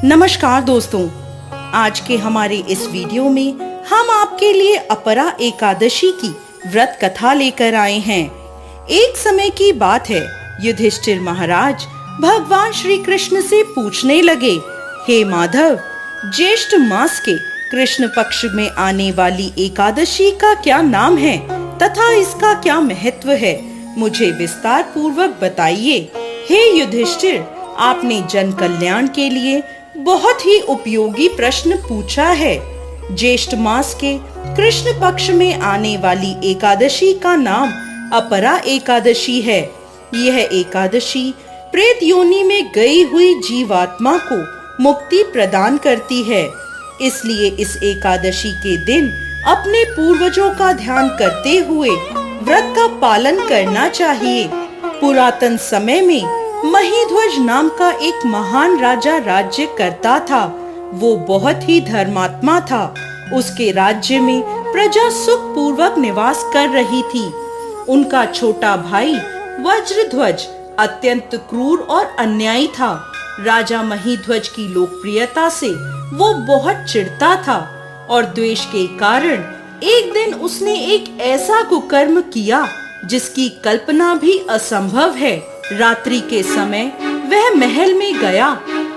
नमस्कार दोस्तों, आज के हमारे इस वीडियो में हम आपके लिए अपरा एकादशी की व्रत कथा लेकर आए हैं। एक समय की बात है, युधिष्ठिर महाराज भगवान श्री कृष्ण से पूछने लगे, हे माधव, ज्येष्ठ मास के कृष्ण पक्ष में आने वाली एकादशी का क्या नाम है तथा इसका क्या महत्व है, मुझे विस्तार पूर्वक बताइए। हे युधिष्ठिर, आपने जन कल्याण के लिए बहुत ही उपयोगी प्रश्न पूछा है। ज्येष्ठ मास के कृष्ण पक्ष में आने वाली एकादशी का नाम अपरा एकादशी है। यह एकादशी प्रेत योनि में गई हुई जीवात्मा को मुक्ति प्रदान करती है। इसलिए इस एकादशी के दिन अपने पूर्वजों का ध्यान करते हुए व्रत का पालन करना चाहिए। पुरातन समय में महीध्वज नाम का एक महान राजा राज्य करता था। वो बहुत ही धर्मात्मा था। उसके राज्य में प्रजा सुख पूर्वक निवास कर रही थी। उनका छोटा भाई वज्रध्वज अत्यंत क्रूर और अन्यायी था। राजा महीध्वज की लोकप्रियता से वो बहुत चिढ़ता था और द्वेष के कारण एक दिन उसने एक ऐसा कुकर्म किया जिसकी कल्पना भी असंभव है। रात्रि के समय वह महल में गया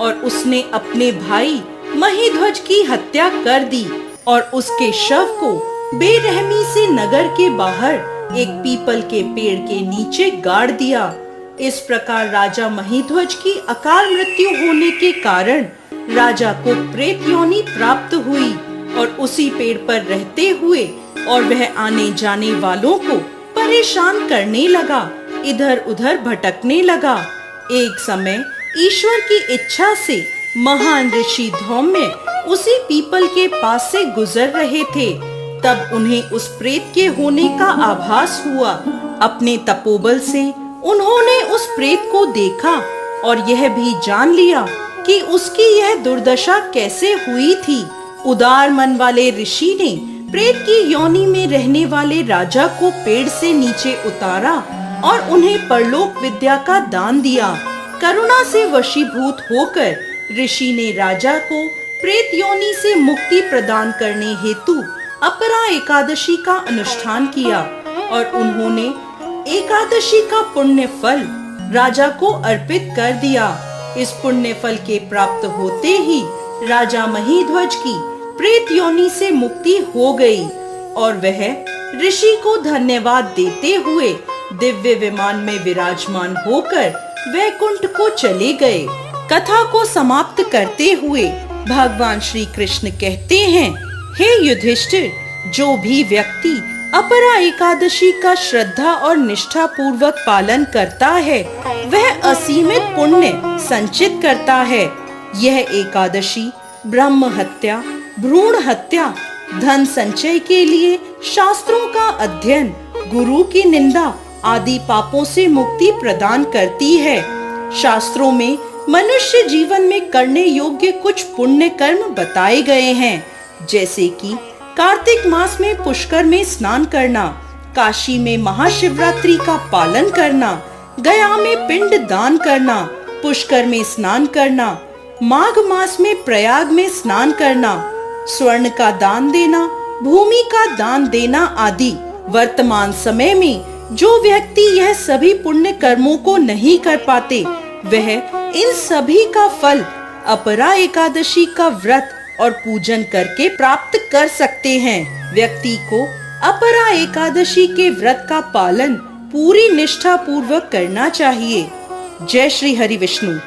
और उसने अपने भाई महीध्वज की हत्या कर दी और उसके शव को बेरहमी से नगर के बाहर एक पीपल के पेड़ के नीचे गाड़ दिया। इस प्रकार राजा महीध्वज की अकाल मृत्यु होने के कारण राजा को प्रेत योनि प्राप्त हुई और उसी पेड़ पर रहते हुए और वह आने जाने वालों को परेशान करने लगा, इधर उधर भटकने लगा। एक समय ईश्वर की इच्छा से महान ऋषि धौम्य उसी पीपल के पास से गुजर रहे थे। तब उन्हें उस प्रेत के होने का आभास हुआ। अपने तपोबल से उन्होंने उस प्रेत को देखा और यह भी जान लिया कि उसकी यह दुर्दशा कैसे हुई थी। उदार मन वाले ऋषि ने प्रेत की योनि में रहने वाले राजा को पेड़ से नीचे उतारा और उन्हें परलोक विद्या का दान दिया। करुणा से वशीभूत होकर ऋषि ने राजा को प्रेत योनि से मुक्ति प्रदान करने हेतु अपरा एकादशी का अनुष्ठान किया और उन्होंने एकादशी का पुण्य फल राजा को अर्पित कर दिया। इस पुण्य फल के प्राप्त होते ही राजा महीध्वज की प्रेत योनि से मुक्ति हो गई और वह ऋषि को धन्यवाद देते हुए दिव्य विमान में विराजमान होकर वैकुंठ को चले गए। कथा को समाप्त करते हुए भगवान श्री कृष्ण कहते हैं, हे युधिष्ठिर, जो भी व्यक्ति अपरा एकादशी का श्रद्धा और निष्ठा पूर्वक पालन करता है वह असीमित पुण्य संचित करता है। यह एकादशी ब्रह्म हत्या, भ्रूण हत्या, धन संचय के लिए शास्त्रों का अध्ययन, गुरु की निंदा आदि पापों से मुक्ति प्रदान करती है। शास्त्रों में मनुष्य जीवन में करने योग्य कुछ पुण्य कर्म बताए गए हैं, जैसे कि कार्तिक मास में पुष्कर में स्नान करना, काशी में महाशिवरात्रि का पालन करना, गया में पिंड दान करना, पुष्कर में स्नान करना, माघ मास में प्रयाग में स्नान करना, स्वर्ण का दान देना, भूमि का दान देना आदि। वर्तमान समय में जो व्यक्ति यह सभी पुण्य कर्मों को नहीं कर पाते वह इन सभी का फल अपरा एकादशी का व्रत और पूजन करके प्राप्त कर सकते हैं। व्यक्ति को अपरा एकादशी के व्रत का पालन पूरी निष्ठा पूर्वक करना चाहिए। जय श्री हरि विष्णु।